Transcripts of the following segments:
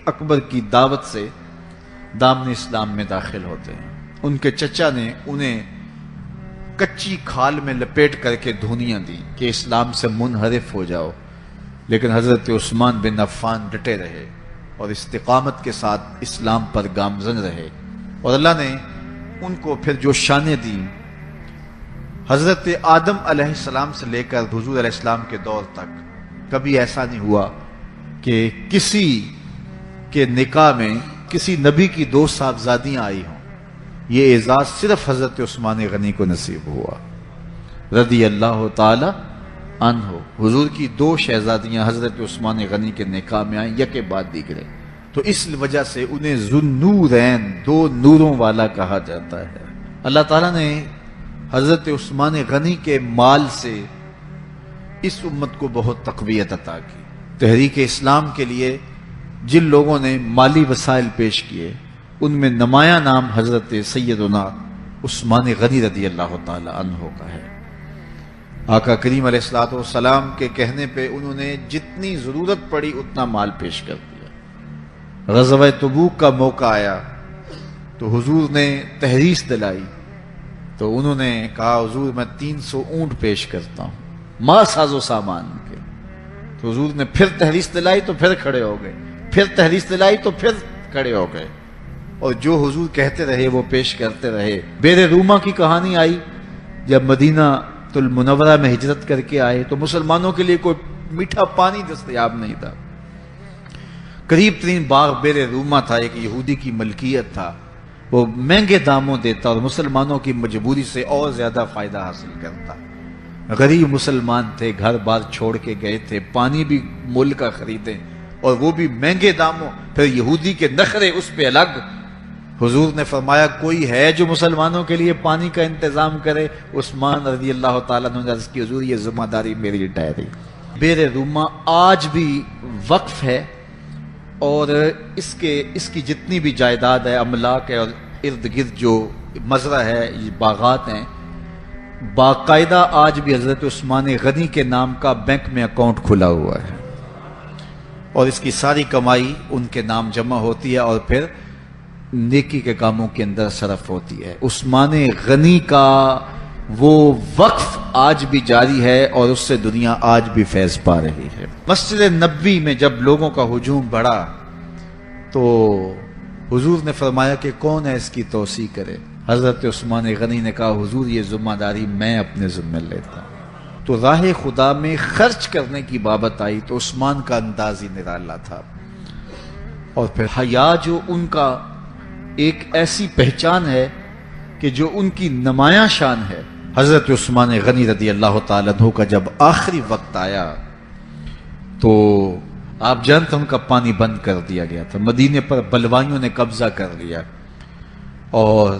اکبر کی دعوت سے دامن اسلام میں داخل ہوتے ہیں۔ ان کے چچا نے انہیں کچی کھال میں لپیٹ کر کے دھونیاں دی کہ اسلام سے منحرف ہو جاؤ، لیکن حضرت عثمان بن عفان ڈٹے رہے اور استقامت کے ساتھ اسلام پر گامزن رہے، اور اللہ نے ان کو پھر جو شانیں دی، حضرت آدم علیہ السلام سے لے کر حضور علیہ السلام کے دور تک کبھی ایسا نہیں ہوا کہ کسی کے نکاح میں کسی نبی کی 2 صاحبزادیاں آئی ہوں۔ یہ اعزاز صرف حضرت عثمان غنی کو نصیب ہوا رضی اللہ تعالی عنہ۔ حضور کی 2 شہزادیاں حضرت عثمان غنی کے نکاح میں آئیں، یکے بعد دیگرے، تو اس وجہ سے انہیں ذوالنورین، 2 نوروں والا کہا جاتا ہے۔ اللہ تعالیٰ نے حضرت عثمان غنی کے مال سے اس امت کو بہت تقویت عطا کی۔ تحریک اسلام کے لیے جن لوگوں نے مالی وسائل پیش کیے، ان میں نمایاں نام حضرت سیدنا عثمان غنی رضی اللہ تعالی عنہ کا ہے۔ آقا کریم علیہ الصلوۃ والسلام کے کہنے پہ انہوں نے جتنی ضرورت پڑی اتنا مال پیش کر دیا۔ غزوہ تبوک کا موقع آیا تو حضور نے تحریص دلائی، تو انہوں نے کہا حضور میں 300 اونٹ پیش کرتا ہوں ما ساز و سامان کے۔ تو حضور نے پھر تحریص دلائی تو پھر کھڑے ہو گئے، پھر تحریص دلائی تو پھر کھڑے ہو گئے، اور جو حضور کہتے رہے وہ پیش کرتے رہے۔ بیر روما کی کہانی آئی، جب مدینہ المنورہ میں ہجرت کر کے آئے تو مسلمانوں کے لیے کوئی میٹھا پانی دستیاب نہیں تھا۔ قریب ترین باغ بیر روما تھا، ایک یہودی کی ملکیت تھا، وہ مہنگے داموں دیتا اور مسلمانوں کی مجبوری سے اور زیادہ فائدہ حاصل کرتا۔ غریب مسلمان تھے، گھر بار چھوڑ کے گئے تھے، پانی بھی مول کا خریدیں اور وہ بھی مہنگے داموں، پھر یہودی کے نخرے اس پہ الگ۔ حضور نے فرمایا کوئی ہے جو مسلمانوں کے لیے پانی کا انتظام کرے؟ عثمان رضی اللہ تعالیٰ عنہ نے عرض کی حضور یہ ذمہ داری میری ٹھہری۔ بیر روما آج بھی وقف ہے، اور اس کی جتنی بھی جائیداد ہے، املاک ہے، اور ارد گرد جو مزرعہ ہے، یہ باغات ہیں، باقاعدہ آج بھی حضرت عثمان غنی کے نام کا بینک میں اکاؤنٹ کھلا ہوا ہے، اور اس کی ساری کمائی ان کے نام جمع ہوتی ہے اور پھر نیکی کے کاموں کے اندر صرف ہوتی ہے۔ عثمان غنی کا وہ وقف آج بھی جاری ہے، اور اس سے دنیا آج بھی فیض پا رہی ہے۔ مسجد نبوی میں جب لوگوں کا ہجوم بڑھا تو حضور نے فرمایا کہ کون ہے اس کی توسیع کرے؟ حضرت عثمان غنی نے کہا حضور یہ ذمہ داری میں اپنے ذمہ لیتا ہوں۔ تو راہ خدا میں خرچ کرنے کی بابت آئی تو عثمان کا انداز ہی نرالا تھا، اور پھر حیا جو ان کا ایک ایسی پہچان ہے کہ جو ان کی نمایاں شان ہے۔ حضرت عثمان غنی رضی اللہ تعالیٰ عنہ کا جب آخری وقت آیا تو آپ جانتے ان کا پانی بند کر دیا گیا تھا، مدینے پر بلوائیوں نے قبضہ کر لیا، اور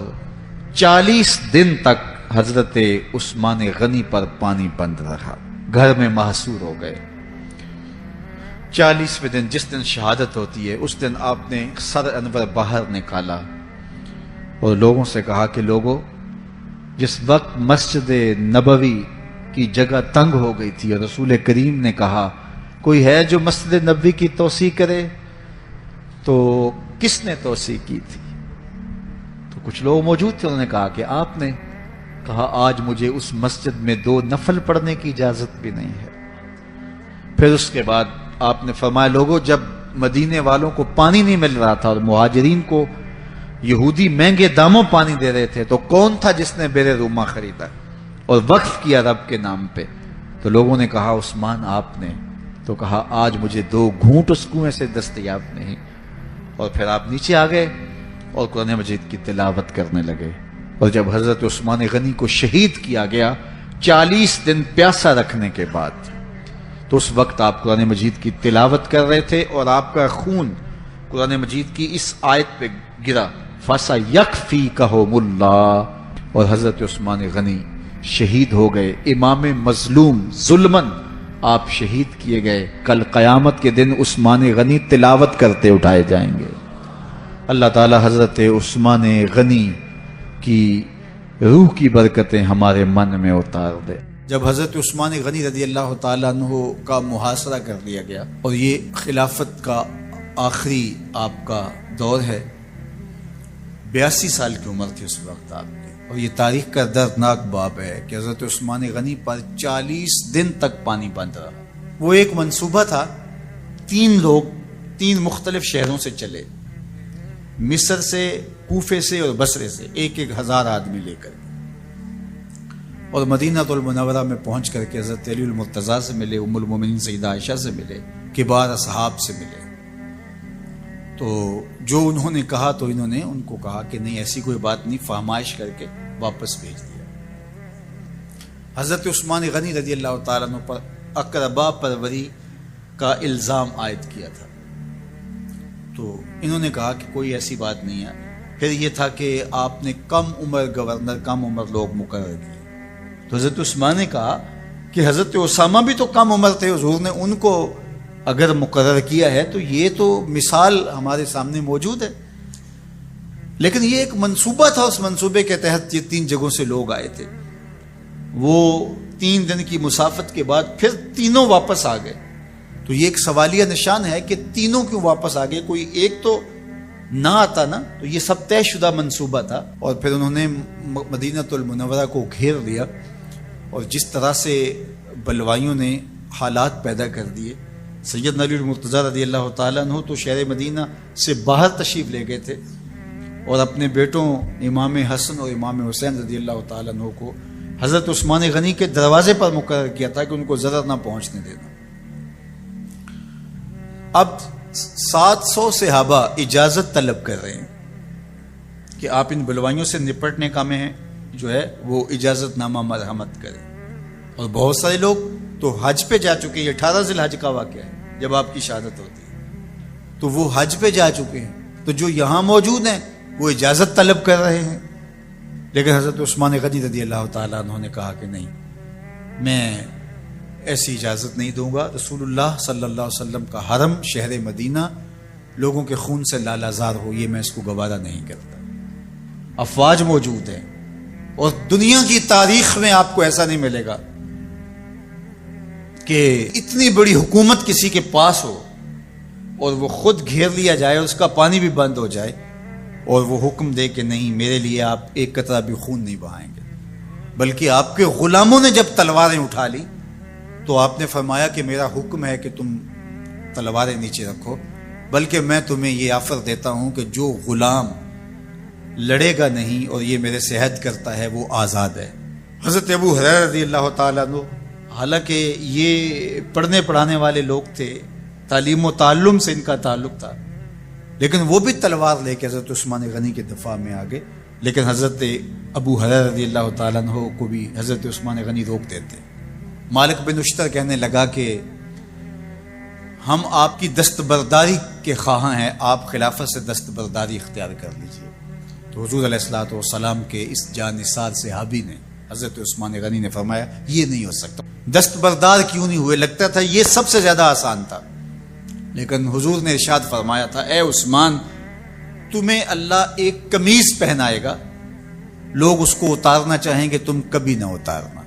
40 دن تک حضرت عثمان غنی پر پانی بند رہا، گھر میں محصور ہو گئے۔ 40ویں دن جس دن شہادت ہوتی ہے اس دن آپ نے سر انور باہر نکالا اور لوگوں سے کہا کہ لوگوں، جس وقت مسجد نبوی کی جگہ تنگ ہو گئی تھی اور رسول کریم نے کہا کوئی ہے جو مسجد نبوی کی توسیع کرے، تو کس نے توسیع کی تھی؟ تو کچھ لوگ موجود تھے، انہوں نے کہا کہ آپ نے کہا آج مجھے اس مسجد میں 2 نفل پڑھنے کی اجازت بھی نہیں ہے۔ پھر اس کے بعد آپ نے فرمایا لوگوں، جب مدینے والوں کو پانی نہیں مل رہا تھا اور مہاجرین کو یہودی مہنگے داموں پانی دے رہے تھے، تو کون تھا جس نے بیر روما خریدا اور وقف کیا رب کے نام پہ؟ تو لوگوں نے کہا عثمان آپ نے۔ تو کہا آج مجھے 2 گھونٹ اس کنویں سے دستیاب نہیں، اور پھر آپ نیچے آ گئے اور قرآن مجید کی تلاوت کرنے لگے۔ اور جب حضرت عثمان غنی کو شہید کیا گیا 40 دن پیاسا رکھنے کے بعد، تو اس وقت آپ قرآن مجید کی تلاوت کر رہے تھے، اور آپ کا خون قرآن مجید کی اس آیت پہ گرا فَسَيَكْفِيكَهُمُ اللَّهُ، اور حضرت عثمان غنی شہید ہو گئے، امام مظلوم ظلمن آپ شہید کیے گئے۔ کل قیامت کے دن عثمان غنی تلاوت کرتے اٹھائے جائیں گے۔ اللہ تعالی حضرت عثمان غنی کی روح کی برکتیں ہمارے من میں اتار دے۔ جب حضرت عثمان غنی رضی اللہ تعالیٰ عنہ کا محاصرہ کر لیا گیا اور یہ خلافت کا آخری آپ کا دور ہے، 82 سال کی عمر تھی اس وقت آپ کی، اور یہ تاریخ کا دردناک باب ہے کہ حضرت عثمان غنی پر 40 دن تک پانی بند رہا۔ وہ ایک منصوبہ تھا، 3 لوگ 3 مختلف شہروں سے چلے، مصر سے، کوفے سے اور بصرے سے، 1,000 آدمی لے کر، اور مدینہ المنورہ میں پہنچ کر کے حضرت علی المرتضیٰ سے ملے، ام المومنین سیدہ عائشہ سے ملے، کبار اصحاب سے ملے۔ تو جو انہوں نے کہا تو انہوں نے ان کو کہا کہ نہیں ایسی کوئی بات نہیں، فہمائش کر کے واپس بھیج دیا۔ حضرت عثمان غنی رضی اللہ تعالیٰ عنہ پر اقربا پروری کا الزام عائد کیا تھا، تو انہوں نے کہا کہ کوئی ایسی بات نہیں ہے۔ پھر یہ تھا کہ آپ نے کم عمر گورنر، کم عمر لوگ مقرر کیے، تو حضرت عثمان نے کہا کہ حضرت اسامہ بھی تو کم عمر تھے، حضور نے ان کو اگر مقرر کیا ہے تو یہ تو مثال ہمارے سامنے موجود ہے، لیکن یہ ایک منصوبہ تھا، اس منصوبے کے تحت یہ 3 جگہوں سے لوگ آئے تھے۔ وہ 3 دن کی مسافت کے بعد پھر تینوں واپس آ گئے، تو یہ ایک سوالیہ نشان ہے کہ تینوں کیوں واپس آ گئے، کوئی ایک تو نہ آتا نا، تو یہ سب طے شدہ منصوبہ تھا۔ اور پھر انہوں نے مدینہ المنورہ کو گھیر لیا، اور جس طرح سے بلوائیوں نے حالات پیدا کر دیے، سیدنا علی المرتضیٰ رضی اللہ تعالیٰ عنہ تو شہر مدینہ سے باہر تشریف لے گئے تھے، اور اپنے بیٹوں امام حسن اور امام حسین رضی اللہ تعالیٰ عنہ کو حضرت عثمان غنی کے دروازے پر مقرر کیا تھا کہ ان کو ضرر نہ پہنچنے دینا۔ اب 700 صحابہ اجازت طلب کر رہے ہیں کہ آپ ان بلوائیوں سے نپٹنے کا میں جو ہے وہ اجازت نامہ مرحمت کریں، اور بہت سارے لوگ تو حج پہ جا چکے ہیں۔ 18 ذی الحج کا واقعہ ہے جب آپ کی شہادت ہوتی ہے، تو وہ حج پہ جا چکے ہیں، تو جو یہاں موجود ہیں وہ اجازت طلب کر رہے ہیں، لیکن حضرت عثمان غنی رضی اللہ تعالیٰ عنہ نے کہا کہ نہیں، میں ایسی اجازت نہیں دوں گا۔ رسول اللہ صلی اللہ علیہ وسلم کا حرم شہر مدینہ لوگوں کے خون سے لالازار ہو، یہ میں اس کو گوارا نہیں کرتا۔ افواج موجود ہیں، اور دنیا کی تاریخ میں آپ کو ایسا نہیں ملے گا کہ اتنی بڑی حکومت کسی کے پاس ہو اور وہ خود گھیر لیا جائے، اس کا پانی بھی بند ہو جائے، اور وہ حکم دے کہ نہیں، میرے لیے آپ ایک قطرہ بھی خون نہیں بہائیں گے۔ بلکہ آپ کے غلاموں نے جب تلواریں اٹھا لی تو آپ نے فرمایا کہ میرا حکم ہے کہ تم تلواریں نیچے رکھو، بلکہ میں تمہیں یہ آفر دیتا ہوں کہ جو غلام لڑے گا نہیں اور یہ میرے سے عہد کرتا ہے وہ آزاد ہے۔ حضرت ابو ہریرہ رضی اللہ تعالیٰ عنہ، حالانکہ یہ پڑھنے پڑھانے والے لوگ تھے، تعلیم و تعلم سے ان کا تعلق تھا، لیکن وہ بھی تلوار لے کے حضرت عثمان غنی کے دفاع میں آ گئے، لیکن حضرت ابو ہریرہ رضی اللہ تعالیٰ عنہ کو بھی حضرت عثمان غنی روک دیتے۔ مالک بن اشتر کہنے لگا کہ ہم آپ کی دستبرداری کے خواہاں ہیں، آپ خلافت سے دستبرداری اختیار کر لیجیے۔ تو حضور علیہ الصلوۃ والسلام کے اس جانثار صحابی نے، حضرت عثمان غنی نے فرمایا یہ نہیں ہو سکتا۔ دستبردار کیوں نہیں ہوئے؟ لگتا تھا یہ سب سے زیادہ آسان تھا، لیکن حضور نے ارشاد فرمایا تھا، اے عثمان، تمہیں اللہ ایک قمیض پہنائے گا، لوگ اس کو اتارنا چاہیں گے، تم کبھی نہ اتارنا۔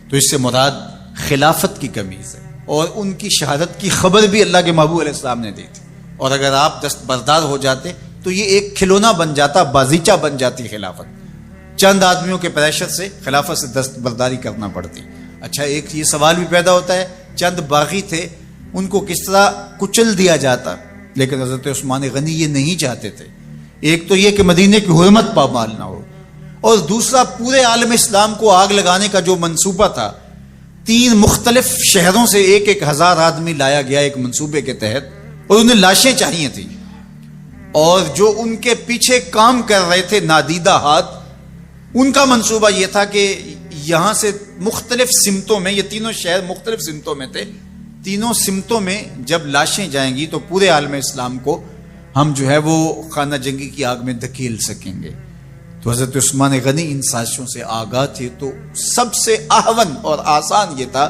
تو اس سے مراد خلافت کی قمیض ہے، اور ان کی شہادت کی خبر بھی اللہ کے محبوب علیہ السلام نے دی تھی، اور اگر آپ دستبردار ہو جاتے تو یہ ایک کھلونا بن جاتا، بازیچہ بن جاتی خلافت۔ چند آدمیوں کے پریشر سے خلافت سے دستبرداری کرنا پڑتی۔ اچھا، ایک یہ سوال بھی پیدا ہوتا ہے، چند باغی تھے، ان کو کس طرح کچل دیا جاتا؟ لیکن حضرت عثمان غنی یہ نہیں چاہتے تھے۔ ایک تو یہ کہ مدینے کی حرمت پامال نہ ہو، اور دوسرا پورے عالم اسلام کو آگ لگانے کا جو منصوبہ تھا، 3 مختلف شہروں سے 1,000 آدمی لایا گیا ایک منصوبے کے تحت، اور انہیں لاشیں چاہیے تھیں، اور جو ان کے پیچھے کام کر رہے تھے نادیدہ ہاتھ، ان کا منصوبہ یہ تھا کہ یہاں سے مختلف سمتوں میں، یہ تینوں شہر مختلف سمتوں میں تھے، تینوں سمتوں میں جب لاشیں جائیں گی تو پورے عالم اسلام کو ہم جو ہے وہ خانہ جنگی کی آگ میں دھکیل سکیں گے۔ تو حضرت عثمان غنی ان سازشوں سے آگاہ تھے، تو سب سے اہون اور آسان یہ تھا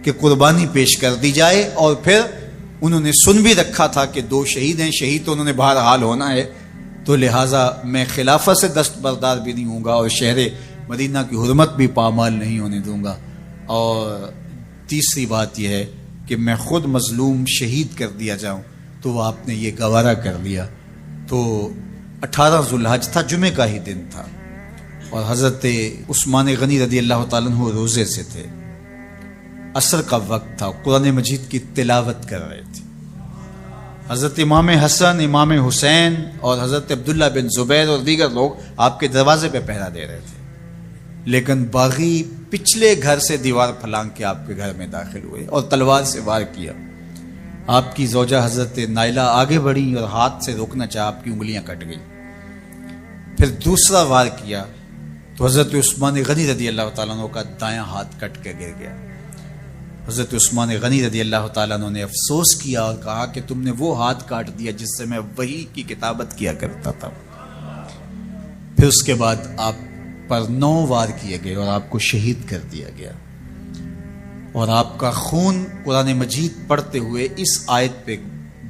کہ قربانی پیش کر دی جائے، اور پھر انہوں نے سن بھی رکھا تھا کہ 2 شہید ہیں، شہید تو انہوں نے بہرحال ہونا ہے، تو لہٰذا میں خلافت سے دستبردار بھی نہیں ہوں گا، اور شہر مدینہ کی حرمت بھی پامال نہیں ہونے دوں گا، اور تیسری بات یہ ہے کہ میں خود مظلوم شہید کر دیا جاؤں تو آپ نے یہ گوارا کر لیا. تو 18 ذوالحج تھا، جمعے کا ہی دن تھا، اور حضرت عثمان غنی رضی اللہ تعالیٰ عنہ روزے سے تھے. عصر کا وقت تھا، قرآن مجید کی تلاوت کر رہے تھے. حضرت امام حسن، امام حسین اور حضرت عبداللہ بن زبیر اور دیگر لوگ آپ کے دروازے پہ پہرا دے رہے تھے. لیکن باغی پچھلے گھر سے دیوار پھلانگ کے آپ کے گھر میں داخل ہوئے اور تلوار سے وار کیا. آپ کی زوجہ حضرت نائلہ آگے بڑھی اور ہاتھ سے روکنا چاہا، آپ کی انگلیاں کٹ گئیں. پھر دوسرا وار کیا تو حضرت عثمان غنی رضی اللہ تعالیٰ عنہ کا دایاں ہاتھ کٹ کے گر گیا. حضرت عثمان غنی رضی اللہ تعالیٰ عنہ نے افسوس کیا اور کہا کہ تم نے وہ ہاتھ کاٹ دیا جس سے میں وحی کی کتابت کیا کرتا تھا. پھر اس کے بعد آپ پر 9 وار کیے گئے اور آپ کو شہید کر دیا گیا. اور آپ کا خون قرآن مجید پڑھتے ہوئے اس آیت پہ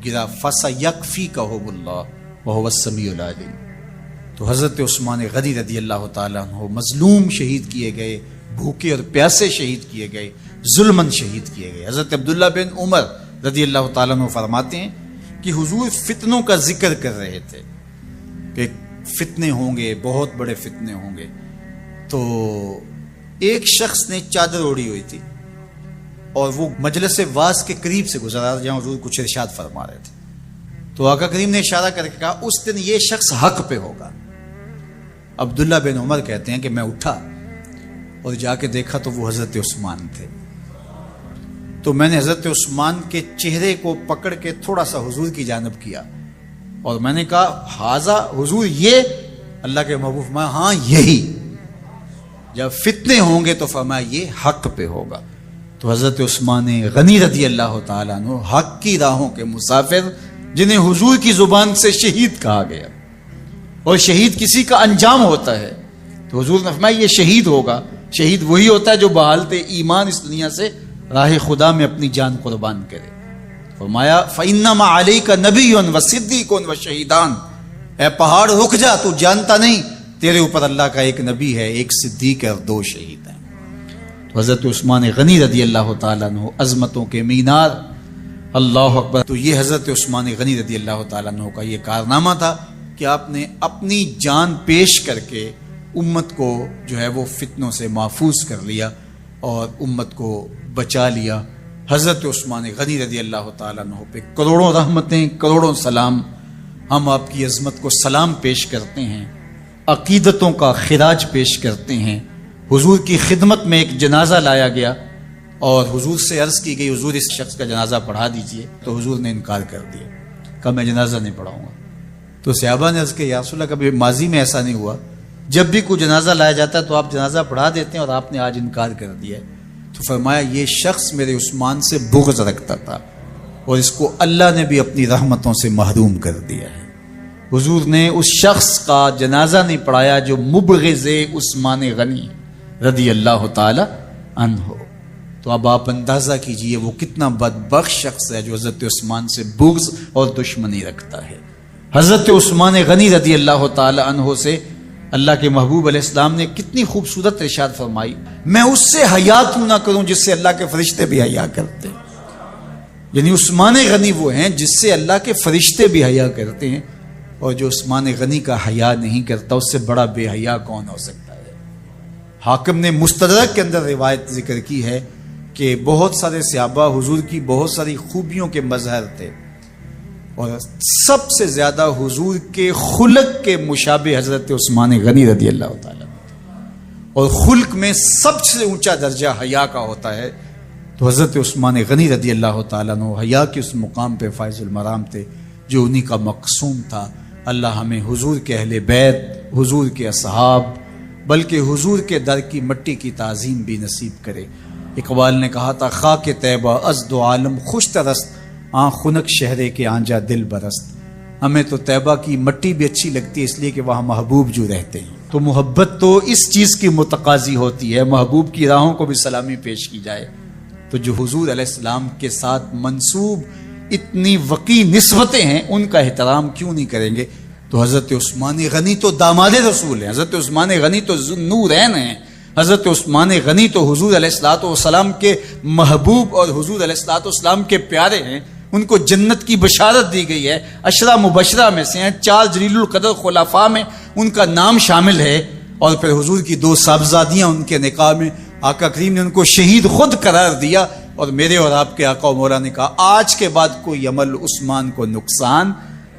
گرا، فَسَيَكْفِيكَهُمُ اللَّهُ وَهُوَ السَّمِيعُ الْعَلِيمُ. تو حضرت عثمان غنی رضی اللہ تعالیٰ عنہ مظلوم شہید کیے گئے، بھوکے اور پیاسے شہید کیے گئے، ظلمن شہید کیے گئے. حضرت عبداللہ بن عمر رضی اللہ تعالیٰ عنہ فرماتے ہیں کہ حضور فتنوں کا ذکر کر رہے تھے کہ فتنے ہوں گے، بہت بڑے فتنے ہوں گے. تو ایک شخص نے چادر اوڑھی ہوئی تھی اور وہ مجلس واعظ کے قریب سے گزرا جہاں حضور کچھ ارشاد فرما رہے تھے. تو آقا کریم نے اشارہ کر کے کہا اس دن یہ شخص حق پہ ہوگا. عبداللہ بن عمر کہتے ہیں کہ میں اٹھا اور جا کے دیکھا تو وہ حضرت عثمان تھے. تو میں نے حضرت عثمان کے چہرے کو پکڑ کے تھوڑا سا حضور کی جانب کیا اور میں نے کہا حاضا حضور، یہ اللہ کے محبوب فرمایا ہاں یہی، جب فتنے ہوں گے تو فرمایا یہ حق پہ ہوگا. تو حضرت عثمان غنی رضی اللہ تعالیٰ عنہ حق کی راہوں کے مسافر، جنہیں حضور کی زبان سے شہید کہا گیا، اور شہید کسی کا انجام ہوتا ہے. تو حضور نے فرمایا یہ شہید ہوگا. شہید وہی ہوتا ہے جو بحالت ایمان اس دنیا سے راہ خدا میں اپنی جان قربان کرے. فرمایا فَإِنَّمَا عَلَيْكَ نَبِيٌّ وَصِدِّيقٌ وَشَهِيدَانِ. اے پہاڑ رک جا، تو جانتا نہیں تیرے اوپر اللہ کا ایک نبی ہے، ایک صدیق ہے اور 2 شہید ہیں. تو حضرت عثمان غنی رضی اللہ تعالیٰ عنہ عظمتوں کے مینار، اللہ اکبر. تو یہ حضرت عثمان غنی رضی اللہ تعالیٰ عنہ کا یہ کارنامہ تھا کہ آپ نے اپنی جان پیش کر کے امت کو جو ہے وہ فتنوں سے محفوظ کر لیا اور امت کو بچا لیا. حضرت عثمان غنی رضی اللہ تعالیٰ عنہ پہ کروڑوں رحمتیں، کروڑوں سلام. ہم آپ کی عظمت کو سلام پیش کرتے ہیں، عقیدتوں کا خراج پیش کرتے ہیں. حضور کی خدمت میں ایک جنازہ لایا گیا اور حضور سے عرض کی گئی حضور اس شخص کا جنازہ پڑھا دیجئے. تو حضور نے انکار کر دیا، کہا میں جنازہ نہیں پڑھاؤں گا. تو صحابہ نے عرض کیا یا رسول اللہ، کبھی ماضی میں ایسا نہیں ہوا، جب بھی کوئی جنازہ لایا جاتا ہے تو آپ جنازہ پڑھا دیتے ہیں اور آپ نے آج انکار کر دیا ہے. تو فرمایا یہ شخص میرے عثمان سے بغض رکھتا تھا اور اس کو اللہ نے بھی اپنی رحمتوں سے محروم کر دیا ہے. حضور نے اس شخص کا جنازہ نہیں پڑھایا جو مبغض عثمان غنی رضی اللہ تعالی عنہ. تو اب آپ اندازہ کیجئے وہ کتنا بدبخت شخص ہے جو حضرت عثمان سے بغض اور دشمنی رکھتا ہے. حضرت عثمان غنی رضی اللہ تعالی عنہ سے اللہ کے محبوب علیہ السلام نے کتنی خوبصورت ارشاد فرمائی، میں اس سے حیا کیوں نہ کروں جس سے اللہ کے فرشتے بھی حیا کرتے. یعنی عثمان غنی وہ ہیں جس سے اللہ کے فرشتے بھی حیا کرتے ہیں، اور جو عثمان غنی کا حیا نہیں کرتا اس سے بڑا بے حیا کون ہو سکتا ہے. حاکم نے مستدرک کے اندر روایت ذکر کی ہے کہ بہت سارے صحابہ حضور کی بہت ساری خوبیوں کے مظہر تھے، اور سب سے زیادہ حضور کے خلق کے مشابہ حضرت عثمان غنی رضی اللہ تعالیٰ. اور خلق میں سب سے اونچا درجہ حیا کا ہوتا ہے. تو حضرت عثمان غنی رضی اللہ تعالیٰ عنہ حیا کے اس مقام پہ فائز المرام تھے جو انہی کا مقصوم تھا. اللہ ہمیں حضور کے اہل بیت، حضور کے اصحاب، بلکہ حضور کے در کی مٹی کی تعظیم بھی نصیب کرے. اقبال نے کہا تھا خاک طیبہ از دو عالم خوش ترست، آن خنک شہرے کے آنجا دل برست. ہمیں تو طیبہ کی مٹی بھی اچھی لگتی ہے اس لیے کہ وہاں محبوب جو رہتے ہیں. تو محبت تو اس چیز کی متقاضی ہوتی ہے، محبوب کی راہوں کو بھی سلامی پیش کی جائے. تو جو حضور علیہ السلام کے ساتھ منسوب اتنی وقی نسبتیں ہیں ان کا احترام کیوں نہیں کریں گے. تو حضرت عثمان غنی تو داماد رسول ہیں، حضرت عثمان غنی تو ذوالنورین ہیں، حضرت عثمان غنی تو حضور علیہ الصلوۃ والسلام کے محبوب اور حضور علیہ الصلوۃ والسلام کے پیارے ہیں. ان کو جنت کی بشارت دی گئی ہے، عشرہ مبشرہ میں سے ہیں، 4 جلیل القدر خلفاء میں ان کا نام شامل ہے، اور پھر حضور کی 2 صاحبزادیاں ان کے نکاح میں آقا کریم نے ان کو شہید خود قرار دیا، اور میرے اور آپ کے آقا و مولا نے کہا آج کے بعد کوئی عمل عثمان کو نقصان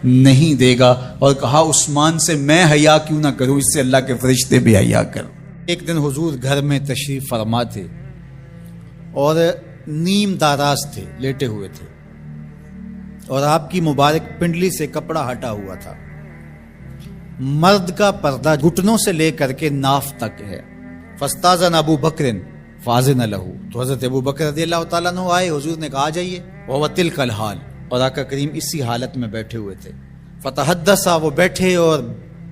نہیں دے گا، اور کہا عثمان سے میں حیا کیوں نہ کروں، اس سے اللہ کے فرشتے بھی حیا کریں۔ ایک دن حضور گھر میں تشریف فرما تھے اور نیم داراز تھے، لیٹے ہوئے تھے، اور آپ کی مبارک پنڈلی سے کپڑا ہٹا ہوا تھا، مرد کا پردہ گھٹنوں سے لے کر کے ناف تک ہے۔ فاستاذن ابو بکر فاذن لہ، تو حضرت ابو بکر رضی اللہ تعالیٰ عنہ آئے، حضور نے کہا آ جائیے، وہو تلک الحال، اور آقا کریم اسی حالت میں بیٹھے ہوئے تھے۔ فتحدثا، وہ بیٹھے اور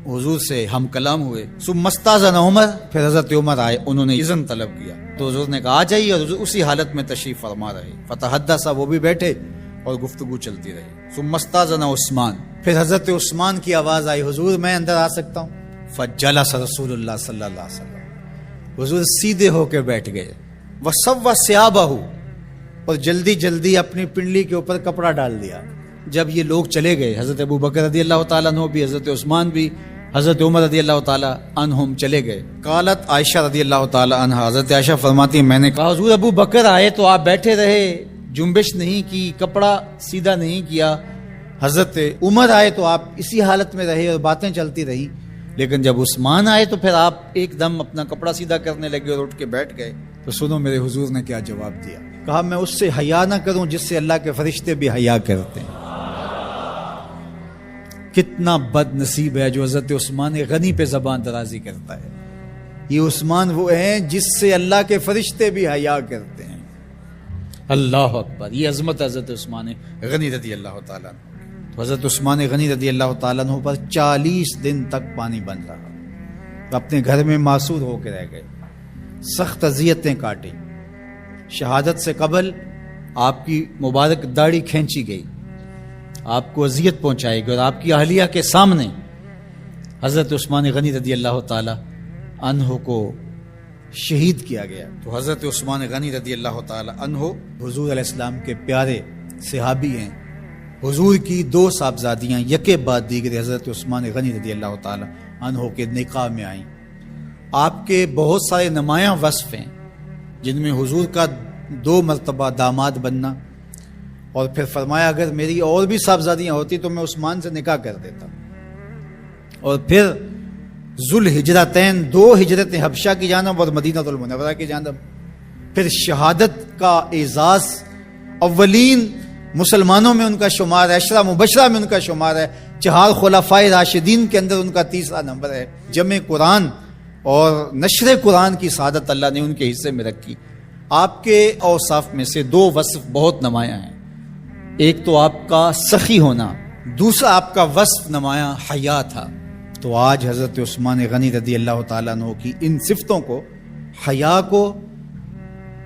حضور سے ہم کلام ہوئے۔ ثم استاذن عمر، پھر حضرت عمر آئے، انہوں نے اذن طلب کیا، تو حضور نے کہا آ جائیے، اور حضور اسی حالت میں تشریف فرما رہے۔ فتحدثا، وہ بھی بیٹھے اور گفتگو چلتی رہی۔ ثم استاذن عثمان، پھر حضرت عثمان کی آواز آئی، حضور میں اندر آ سکتا ہوں؟ فجلس رسول اللہ صلی اللہ علیہ وسلم، حضور سیدھے ہو کے بیٹھ گئے۔ وسوى ثيابه، اور جلدی جلدی اپنی پنڈلی کے اوپر کپڑا ڈال دیا۔ جب یہ لوگ چلے گئے، حضرت ابو بکر رضی اللہ تعالیٰ عنہ بھی، حضرت عثمان بھی، حضرت عمر رضی اللہ تعالیٰ عنہم چلے گئے۔ قالت عائشہ رضی اللہ تعالیٰ عنہ، حضرت عائشہ فرماتی ہیں میں نے کہا حضور ابو بکر آئے تو آپ بیٹھے رہے، جنبش نہیں کی، کپڑا سیدھا نہیں کیا۔ حضرت عمر آئے تو آپ اسی حالت میں رہے اور باتیں چلتی رہی، لیکن جب عثمان آئے تو پھر آپ ایک دم اپنا کپڑا سیدھا کرنے لگے اور اٹھ کے بیٹھ گئے۔ تو سنو میرے حضور نے کیا جواب دیا، کہا میں اس سے حیا نہ کروں جس سے اللہ کے فرشتے بھی حیا کرتے ہیں۔ کتنا بد نصیب ہے جو حضرت عثمان غنی پہ زبان درازی کرتا ہے۔ یہ عثمان وہ ہیں جس سے اللہ کے فرشتے بھی حیا کرتے ہیں۔ اللہ اکبر، یہ عظمت حضرت عثمان غنی رضی اللہ تعالیٰ عنہ۔ تو حضرت عثمان غنی رضی اللہ تعالیٰ عنہ پر 40 دن تک پانی بن رہا، اپنے گھر میں معصور ہو کے رہ گئے، سخت اذیتیں کاٹی۔ شہادت سے قبل آپ کی مبارک داڑھی کھینچی گئی، آپ کو اذیت پہنچائی گئی، اور آپ کی اہلیہ کے سامنے حضرت عثمان غنی رضی اللہ تعالی عنہ کو شہید کیا گیا۔ تو حضرت عثمان غنی رضی اللہ تعالی عنہ حضور علیہ السلام کے پیارے صحابی ہیں۔ حضور کی 2 صاحبزادیاں یکے بعد دیگرے حضرت عثمان غنی رضی اللہ تعالی عنہ کے نکاح میں آئیں۔ آپ کے بہت سارے نمایاں وصف ہیں، جن میں حضور کا 2 مرتبہ داماد بننا، اور پھر فرمایا اگر میری اور بھی صاحبزادیاں ہوتی تو میں عثمان سے نکاح کر دیتا، اور پھر ذوالہجرتین 2 ہجرتیں، حبشہ کی جانب اور مدینہ المنورہ کی جانب، پھر شہادت کا اعزاز، اولین مسلمانوں میں ان کا شمار ہے، عشرہ مبشرہ میں ان کا شمار ہے، 4 خلفائے راشدین کے اندر ان کا 3را نمبر ہے، جمع قرآن اور نشر قرآن کی سعادت اللہ نے ان کے حصے میں رکھی۔ آپ کے اوصاف میں سے 2 وصف بہت نمایاں ہیں، ایک تو آپ کا سخی ہونا، دوسرا آپ کا وصف نمایاں حیا تھا۔ تو آج حضرت عثمان غنی رضی اللہ تعالیٰ عنہ کی ان صفتوں کو، حیا کو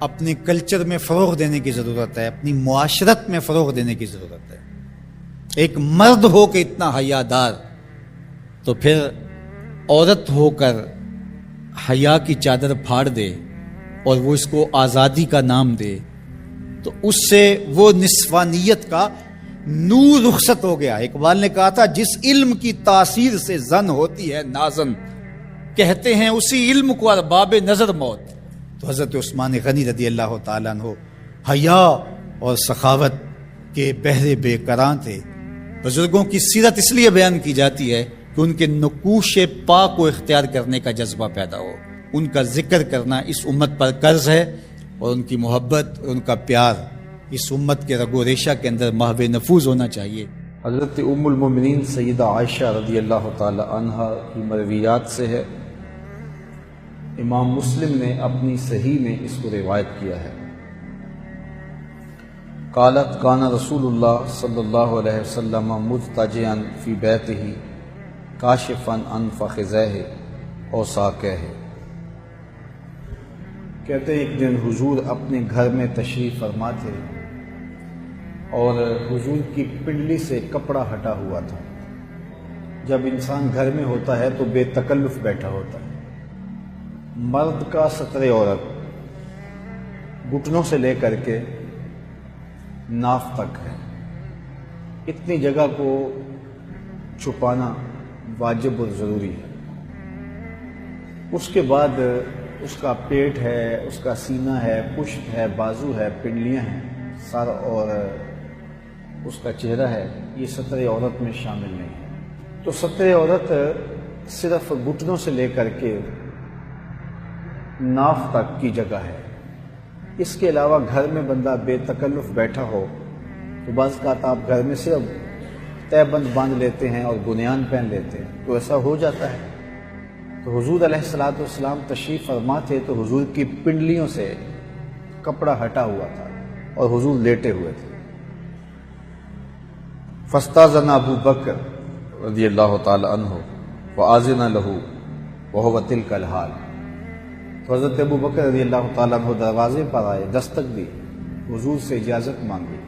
اپنے کلچر میں فروغ دینے کی ضرورت ہے، اپنی معاشرت میں فروغ دینے کی ضرورت ہے۔ ایک مرد ہو کے اتنا حیا دار، تو پھر عورت ہو کر حیا کی چادر پھاڑ دے اور وہ اس کو آزادی کا نام دے، تو اس سے وہ نسوانیت کا نور رخصت ہو گیا۔ اقبال نے کہا تھا جس علم کی تاثیر سے زن ہوتی ہے نازن، کہتے ہیں اسی علم کو ارباب نظر موت۔ تو حضرت عثمان غنی رضی اللہ تعالیٰ عنہ حیا اور سخاوت کے بہرے بے قراں تھے۔ بزرگوں کی سیرت اس لیے بیان کی جاتی ہے کہ ان کے نقوش پا کو اختیار کرنے کا جذبہ پیدا ہو۔ ان کا ذکر کرنا اس امت پر قرض ہے، اور ان کی محبت اور ان کا پیار اس امت کے رگ و ریشہ کے اندر محو نفوذ ہونا چاہیے۔ حضرت ام المومنین سیدہ عائشہ رضی اللہ تعالی عنہا کی مرویات سے ہے، امام مسلم نے اپنی صحیح میں اس کو روایت کیا ہے۔ قالت کان رسول اللہ صلی اللہ علیہ وسلم مضطجعا فی بیتہ کاشفا عن فخذیہ او ساقیہ۔ کہتے ہیں ایک دن حضور اپنے گھر میں تشریف فرما تھے اور حضور کی پنڈلی سے کپڑا ہٹا ہوا تھا۔ جب انسان گھر میں ہوتا ہے تو بے تکلف بیٹھا ہوتا ہے، مرد کا ستر عورت گھٹنوں سے لے کر کے ناف تک ہے، اتنی جگہ کو چھپانا واجب اور ضروری ہے۔ اس کے بعد اس کا پیٹ ہے، اس کا سینہ ہے، پشت ہے، بازو ہے، پنڈلیاں ہیں، سر اور اس کا چہرہ ہے، یہ ستر عورت میں شامل نہیں ہے۔ تو ستر عورت صرف گھٹنوں سے لے کر کے ناف تک کی جگہ ہے۔ اس کے علاوہ گھر میں بندہ بے تکلف بیٹھا ہو تو بعض اوقات آپ گھر میں صرف تہ بند باندھ لیتے ہیں اور بنیان پہن لیتے ہیں، تو ایسا ہو جاتا ہے۔ تو حضور علیہ الصلوۃ والسلام تشریف فرما تھے تو حضور کی پنڈلیوں سے کپڑا ہٹا ہوا تھا اور حضور لیٹے ہوئے تھے۔ فاستاذن ابو بکر رضی اللہ تعالی عنہ وآذن له وهو تلك الحال، تو حضرت ابو بکر رضی اللہ تعالیٰ عنہ دروازے پر آئے، دستک دی، حضور سے اجازت مانگی،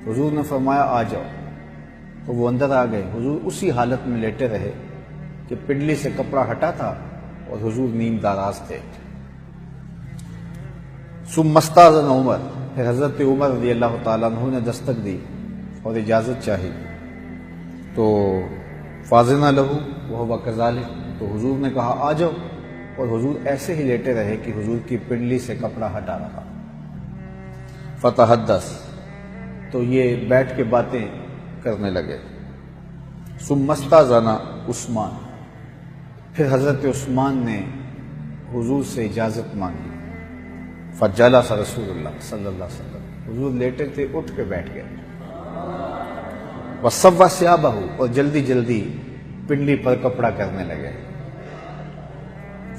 حضور نے فرمایا آ جاؤ، تو وہ اندر آ گئے۔ حضور اسی حالت میں لیٹے رہے کہ پنڈلی سے کپڑا ہٹا تھا اور حضور نیند داراز تھے۔ ثم استاذن عمر، پھر حضرت عمر رضی اللہ تعالیٰ عنہ نے دستک دی اور اجازت چاہی، تو فاذن لہ وہو کذالک، تو حضور نے کہا آ جاؤ، اور حضور ایسے ہی لیٹے رہے کہ حضور کی پنڈلی سے کپڑا ہٹا رہا۔ فتحدث، تو یہ بیٹھ کے باتیں کرنے لگے۔ ثم استاذن عثمان، پھر حضرت عثمان نے حضور سے اجازت مانگی۔ فجلس رسول اللہ صلی اللہ علیہ وسلم، حضور لیٹے تھے، اٹھ کے بیٹھ گئے۔ وصوّ ثیابہ، اور جلدی جلدی پنڈلی پر کپڑا کرنے لگے۔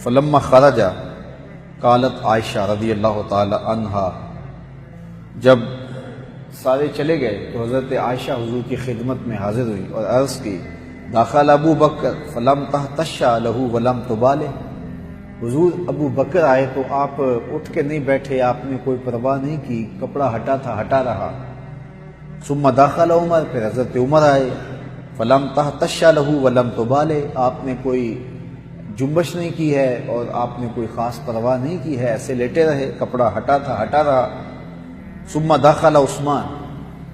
فلما خرج قالت عائشہ رضی اللہ تعالی عنہا، جب سارے چلے گئے تو حضرت عائشہ حضور کی خدمت میں حاضر ہوئی اور عرض کی، داخل ابو بکر فلم تحتش لہ ولم تبالہ، حضور ابو بکر آئے تو آپ اٹھ کے نہیں بیٹھے، آپ نے کوئی پرواہ نہیں کی، کپڑا ہٹا تھا، ہٹا رہا۔ ثم داخل عمر، پھر حضرت عمر آئے، فلم تحتش لہ ولم تبالہ، آپ نے کوئی جنبش نہیں کی ہے اور آپ نے کوئی خاص پرواہ نہیں کی ہے، ایسے لیٹے رہے، کپڑا ہٹا تھا، ہٹا رہا۔ ثم داخل عثمان،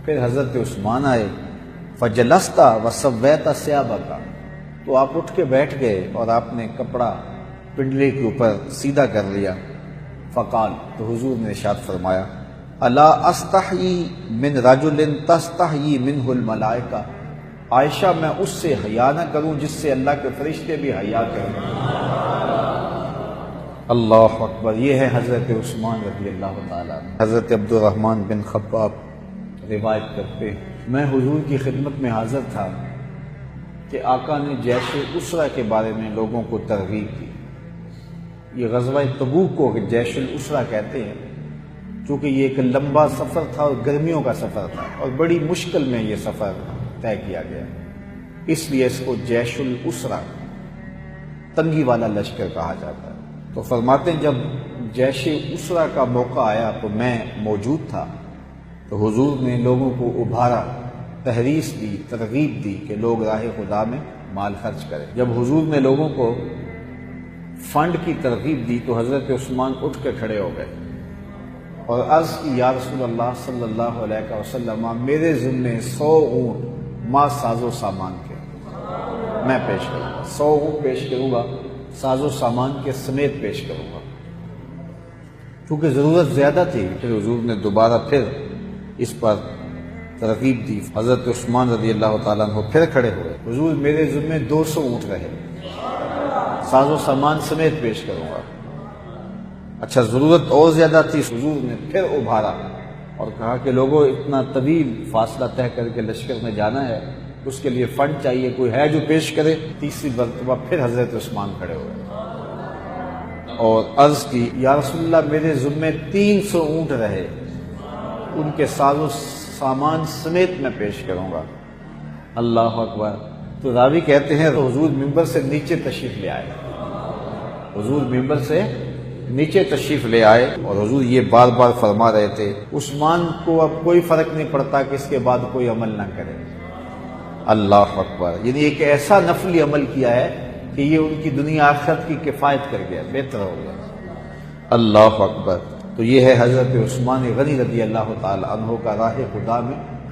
پھر حضرت عثمان آئے، فجلست وسویت ثیابک، تو آپ اٹھ کے بیٹھ گئے اور آپ نے کپڑا پنڈلی کے اوپر سیدھا کر لیا۔ فقال، تو حضور نے ارشاد فرمایا، الا استحیی من رجل تستحیی منہ الملائکہ، عائشہ میں اس سے حیا نہ کروں جس سے اللہ کے فرشتے بھی حیا کریں۔ اللہ اکبر، یہ ہے حضرت عثمان رضی اللہ تعالیٰ عنہ۔ حضرت عبد الرحمن بن خباب روایت کرتے ہیں، میں حضور کی خدمت میں حاضر تھا کہ آقا نے جیش الاسرہ کے بارے میں لوگوں کو ترغیب دی۔ یہ غزوہ تبوک کو جیش الاسرہ کہتے ہیں، چونکہ یہ ایک لمبا سفر تھا اور گرمیوں کا سفر تھا اور بڑی مشکل میں یہ سفر طے کیا گیا، اس لیے اس کو جیش الاسرہ، تنگی والا لشکر کہا جاتا ہے۔ تو فرماتے ہیں جب جیش اسرہ کا موقع آیا تو میں موجود تھا، تو حضور نے لوگوں کو ابھارا، تحریص دی، ترغیب دی کہ لوگ راہ خدا میں مال خرچ کریں۔ جب حضور نے لوگوں کو فنڈ کی ترغیب دی تو حضرت عثمان اٹھ کے کھڑے ہو گئے اور عرض کی، یا رسول اللہ صلی اللہ علیہ وسلم، میرے ذمے 100 اونٹ ما ساز و سامان کے میں پیش کروں گا، 100 اونٹ پیش کروں گا، ساز و سامان کے سمیت پیش کروں گا۔ چونکہ ضرورت زیادہ تھی، پھر حضور نے دوبارہ پھر اس پر ترغیب دی۔ حضرت عثمان رضی اللہ تعالیٰ عنہ پھر کھڑے ہوئے، حضور میرے ذمے 200 اونٹ رہے، ساز و سامان سمیت پیش کروں گا۔ اچھا، ضرورت اور زیادہ تھی، حضور نے پھر ابھارا اور کہا کہ لوگوں اتنا طویل فاصلہ طے کر کے لشکر میں جانا ہے، اس کے لیے فنڈ چاہیے، کوئی ہے جو پیش کرے۔ تیسری مرتبہ پھر حضرت عثمان کھڑے ہوئے اور عرض کی، یا رسول اللہ میرے ذمے 300 اونٹ رہے، ان کے ساز و سامان سمیت میں پیش کروں گا۔ اللہ اکبر۔ تو راوی کہتے ہیں حضور ممبر سے نیچے تشریف لے آئے، حضور ممبر سے نیچے تشریف لے آئے اور حضور یہ بار بار فرما رہے تھے، عثمان کو اب کوئی فرق نہیں پڑتا کہ اس کے بعد کوئی عمل نہ کرے۔ اللہ اکبر، یعنی ایک ایسا نفلی عمل کیا ہے کہ یہ ان کی دنیا آخرت کی کفایت کر گیا، بہتر ہو گیا۔ اللہ اکبر۔ تو یہ ہے حضرت عثمان غنی رضی اللہ تعالی عنہ کا راہ خدا میں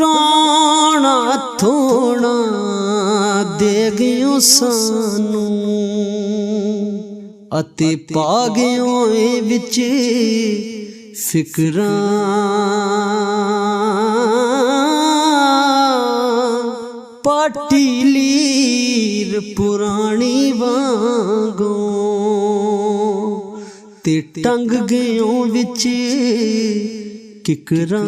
ਰਾਣਾ ਥੋਣਾ ਦੇ ਗਿਓ ਸਾਨੂੰ ਅਤੇ ਪਾ ਗਿਓ ਏ ਵਿੱਚ ਫਿਕਰਾਂ ਪਾਟੀ ਲੀਰ ਪੁਰਾਣੀ ਵਾਂਗੋਂ ਤੇ ਟੰਗ ਗਿਓ ਵਿੱਚ ਕਿਕਰਾਂ।